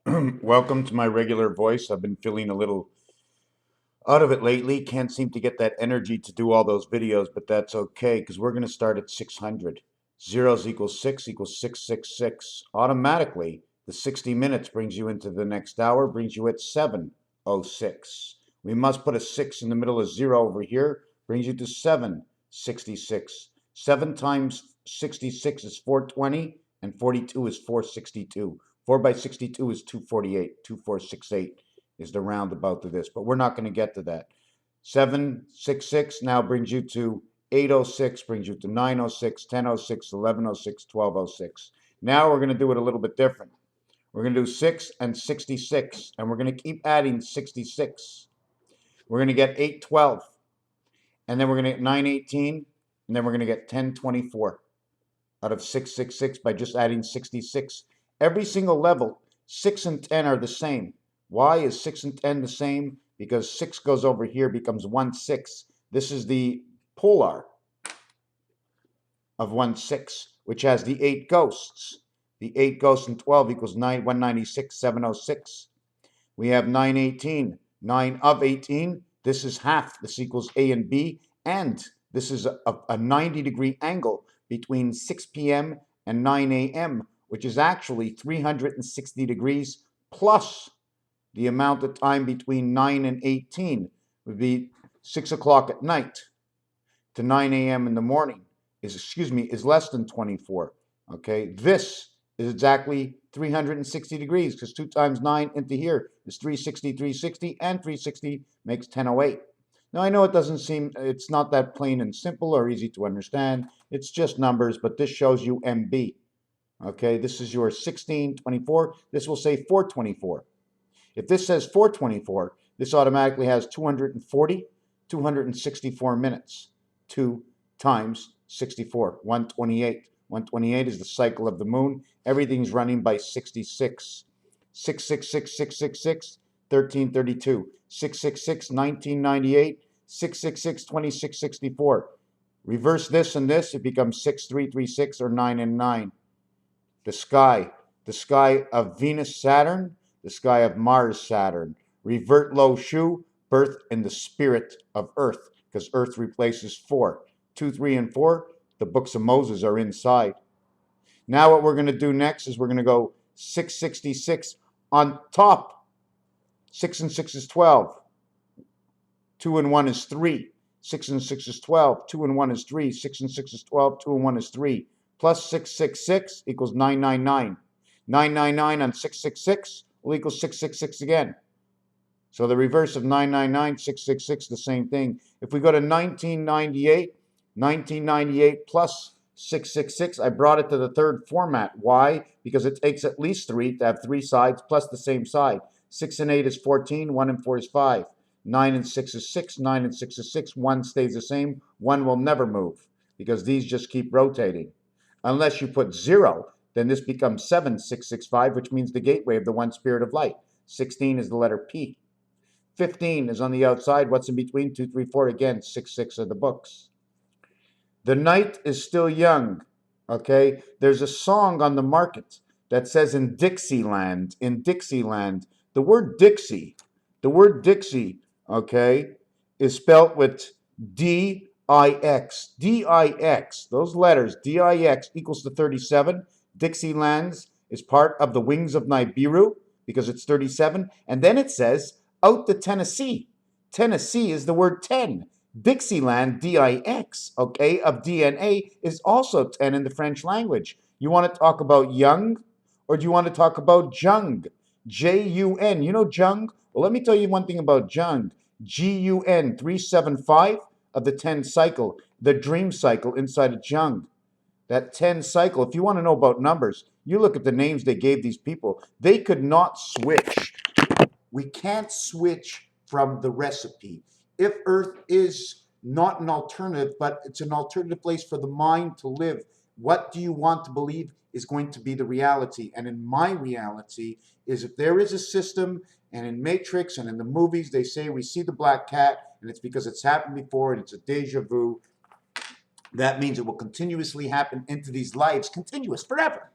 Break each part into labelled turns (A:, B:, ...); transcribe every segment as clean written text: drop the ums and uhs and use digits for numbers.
A: Welcome to my regular voice. I've been feeling a little out of it lately. Can't seem to get that energy to do all those videos, but that's okay because we're going to start at 600. Zeros equals 6 equals 666. Automatically, the 60 minutes brings you into the next hour, brings you at 706. We must put a 6 in the middle of 0 over here, brings you to 766. 7 times 66 is 420, and 42 is 462. 4 by 62 is 248. 2468 is the roundabout to this, but we're not going to get to that. 766 now brings you to 806, brings you to 906, 1006, 1106, 1206. Now we're going to do it a little bit different. We're going to do 6 and 66, and we're going to keep adding 66. We're going to get 812, and then we're going to get 918, and then we're going to get 1024 out of 666 by just adding 66. Every single level, 6 and 10 are the same. Why is 6 and 10 the same? Because 6 goes over here, becomes 1, 6. This is the polar of 1, 6, which has the 8 ghosts. The 8 ghosts in 12 equals 196, 706. We have 918, 9 of 18. This is half. This equals A and B. And this is a 90-degree angle between 6 p.m. and 9 a.m., which is actually 360 degrees plus the amount of time between 9 and 18 would be 6 o'clock at night to 9 a.m. in the morning is less than 24. Okay, this is exactly 360 degrees because 2 times 9 into here is 360, 360, and 360 makes 1008. Now, I know it doesn't seem, it's not that plain and simple or easy to understand. It's just numbers, but this shows you MB. Okay, this is your 1624. This will say 424. If this says 424, this automatically has 240, 264 minutes. 2 times 64, 128. 128 is the cycle of the moon. Everything's running by 66. 666, 666, 1332. 666, 1998. 666, 2664. Reverse this and this, it becomes 6336 or 9 and 9. The sky of Venus, Saturn, the sky of Mars, Saturn. Revert low shoe, birth in the spirit of Earth, because Earth replaces 4. 2, 3, and 4, the books of Moses are inside. Now what we're going to do next is we're going to go 666 on top. 6 and 6 is 12. 2 and 1 is 3. 6 and 6 is 12. 2 and 1 is 3. 6 and 6 is 12. 2 and 1 is 3. Plus 666 equals 999. 999 on 666 will equal 666 again. So the reverse of 999, 666, the same thing. If we go to 1998, 1998 plus 666, I brought it to the third format. Why? Because it takes at least 3 to have 3 sides plus the same side. 6 and 8 is 14, 1 and 4 is 5. 9 and 6 is 6, 9 and 6 is 6. 1 stays the same. 1 will never move because these just keep rotating. Unless you put 0, then this becomes 7665, which means the gateway of the one spirit of light. 16 is the letter P. 15 is on the outside. What's in between? 2, 3, 4. Again, 6, 6 are the books. The night is still young. Okay? There's a song on the market that says in Dixieland, the word Dixie, okay, is spelt with D-I-X. D-I-X. Those letters, D-I-X equals to 37. Dixielands is part of the Wings of Nibiru because it's 37. And then it says out to Tennessee. Tennessee is the word 10. Dixieland, D-I-X, okay, of DNA is also 10 in the French language. You want to talk about young or do you want to talk about Jung? J-U-N. You know Jung? Well, let me tell you one thing about Jung. G-U-N, 375 of the 10 cycle, the dream cycle inside of Jung. That 10 cycle, if you want to know about numbers, you look at the names they gave these people. They could not switch. We can't switch from the recipe. If Earth is not an alternative, but it's an alternative place for the mind to live, what do you want to believe is going to be the reality? And in my reality is if there is a system, and in Matrix and in the movies, they say we see the black cat, and it's because it's happened before, and it's a deja vu. That means it will continuously happen into these lives, continuous, forever.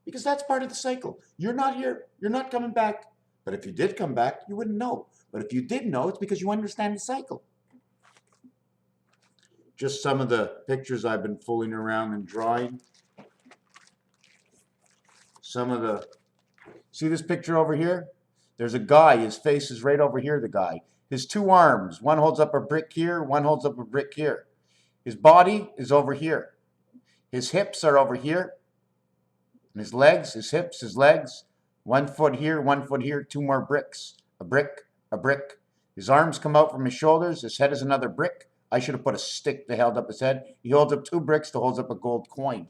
A: because that's part of the cycle. You're not here. You're not coming back. But if you did come back, you wouldn't know. But if you did know, it's because you understand the cycle. Just some of the pictures I've been fooling around and drawing. Some of the, see this picture over here? There's a guy, his face is right over here, the guy. His two arms, one holds up a brick here, one holds up a brick here. His body is over here. His hips are over here. And his legs, his hips, his legs, 1 foot here, two more bricks. A brick, a brick. His arms come out from his shoulders, his head is another brick. I should have put a stick that held up his head. He holds up two bricks that holds up a gold coin.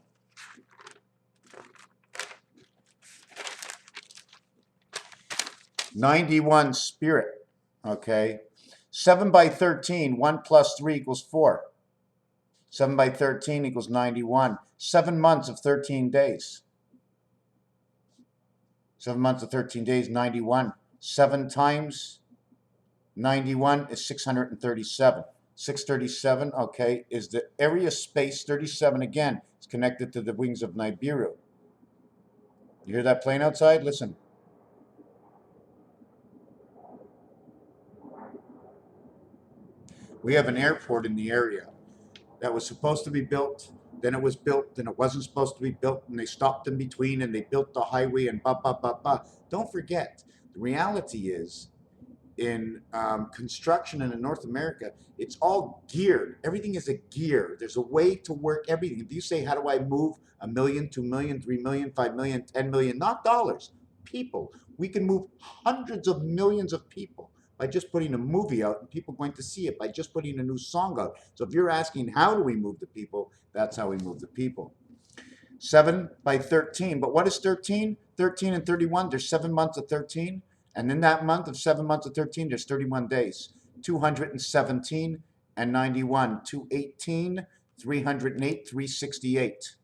A: '91 spirit, okay? 7 by 13, 1 plus 3 equals 4. 7 by 13 equals 91. 7 months of 13 days. 7 months of 13 days, 91. 7 times 91 is 637. 637, okay, is the area space 37 again. It's connected to the wings of Nibiru. You hear that plane outside? Listen. We have an airport in the area that was supposed to be built, then it was built, then it wasn't supposed to be built, and they stopped in between, and they built the highway, and blah, blah, blah, blah. Don't forget, the reality is, in construction and in North America, it's all geared. Everything is a gear. There's a way to work everything. If you say, how do I move 1 million, 2 million, 3 million, 5 million, 10 million, not dollars, people. We can move hundreds of millions of people by just putting a movie out and people going to see it, by just putting a new song out. So if you're asking how do we move the people, that's how we move the people. 7 by 13. But what is 13? 13 and 31, there's 7 months of 13. And in that month of 7 months of 13, there's 31 days. 217 and 91. 218, 308, 368.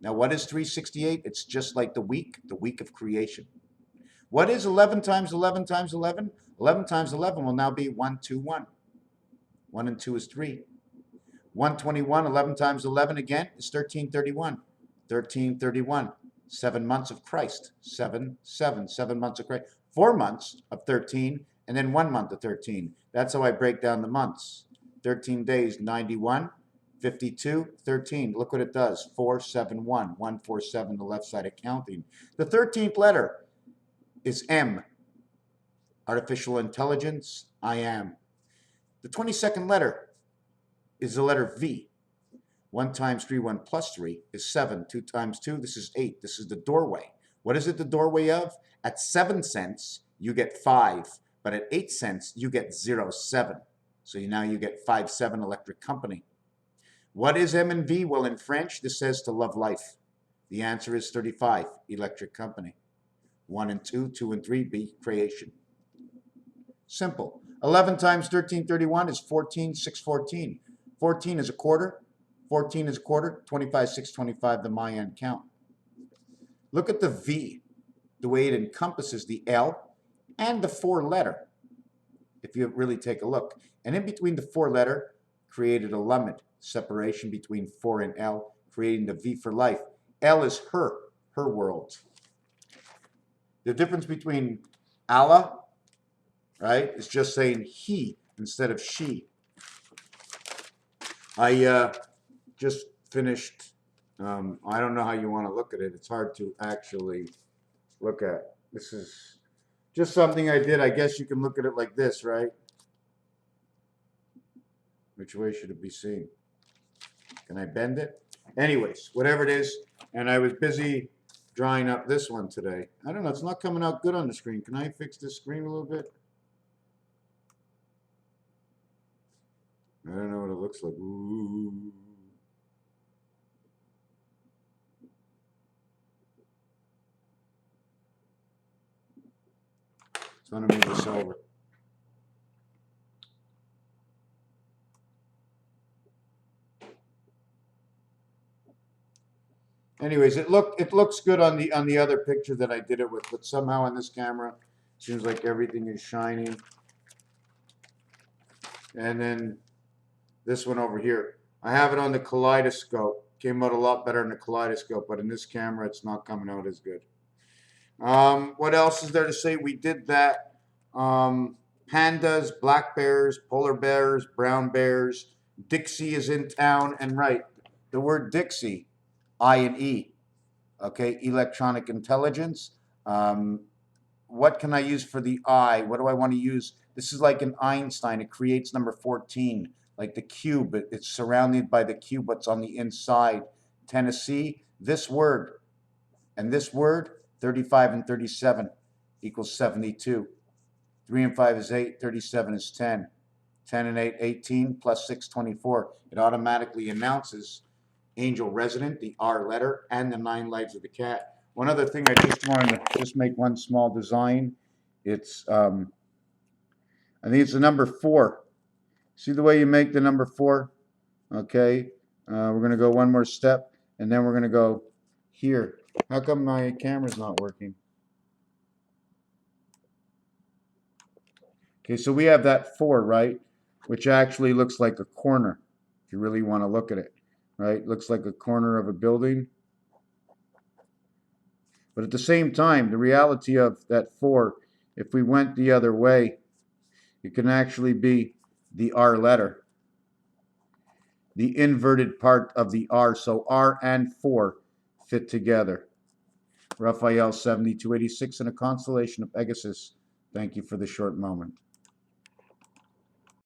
A: Now what is 368? It's just like the week of creation. What is 11 times 11 times 11? 11 times 11 will now be 121. 1 and 2 is 3. 121, 11 times 11 again is 1331. 1331. 7 months of Christ. 7 months of Christ. 4 months of 13, and then 1 month of 13. That's how I break down the months. 13 days, 91, 52, 13. Look what it does. 471. 147, the left side of counting. The 13th letter is M. Artificial intelligence, I am. The 22nd letter is the letter V. 1 times 3, 1 plus 3 is 7. 2 times 2, this is 8. This is the doorway. What is it the doorway of? At 7 cents, you get 5. But at 8 cents, you get 0.7. So now you get 5-7 electric company. What is M and V? Well, in French, this says to love life. The answer is 35, electric company. 1 and 2, 2 and 3, B, creation. Simple. 11 times 1331 is 14, 614. 14 is a quarter. 14 is a quarter. 25, 625, the Mayan count. Look at the V, the way it encompasses the L and the 4-letter, if you really take a look. And in between the 4-letter, created a limit, separation between 4 and L, creating the V for life. L is her world. The difference between Allah, right, is just saying he instead of she. I just finished, I don't know how you want to look at it. It's hard to actually look at. This is just something I did. I guess you can look at it like this, right? Which way should it be seen? Can I bend it? Anyways, whatever it is. And I was busy drawing up this one today. I don't know. It's not coming out good on the screen. Can I fix this screen a little bit? I don't know what it looks like. Ooh. So I'm going to move this over. Anyways, it looks good on the other picture that I did it with, but somehow on this camera, it seems like everything is shining. And then this one over here, I have it on the kaleidoscope, Came out a lot better in the kaleidoscope, but in this camera, it's not coming out as good. What else is there to say? We did that. Pandas, black bears, polar bears, brown bears. Dixie is in town, and right, the word Dixie, I and E. Okay, electronic intelligence. What can I use for the I? What do I want to use? This is like an Einstein. It creates number 14, like the cube. It's surrounded by the cube, what's on the inside. Tennessee, this word and this word, 35 and 37 equals 72. 3 and 5 is 8, 37 is 10. 10 and 8, 18, plus 6, 24. It automatically announces angel resident, the R letter, and the 9 legs of the cat. One other thing I just wanted to just make one small design. It's, I think it's the number 4. See the way you make the number 4? Okay. We're going to go one more step, and then we're going to go here. How come my camera's not working? Okay, so we have that 4, right? Which actually looks like a corner, if you really want to look at it, right? Looks like a corner of a building. But at the same time, the reality of that 4, if we went the other way, it can actually be the R letter, the inverted part of the R. So R and 4 fit together. Raphael 7286 in a constellation of Pegasus. Thank you for the short moment.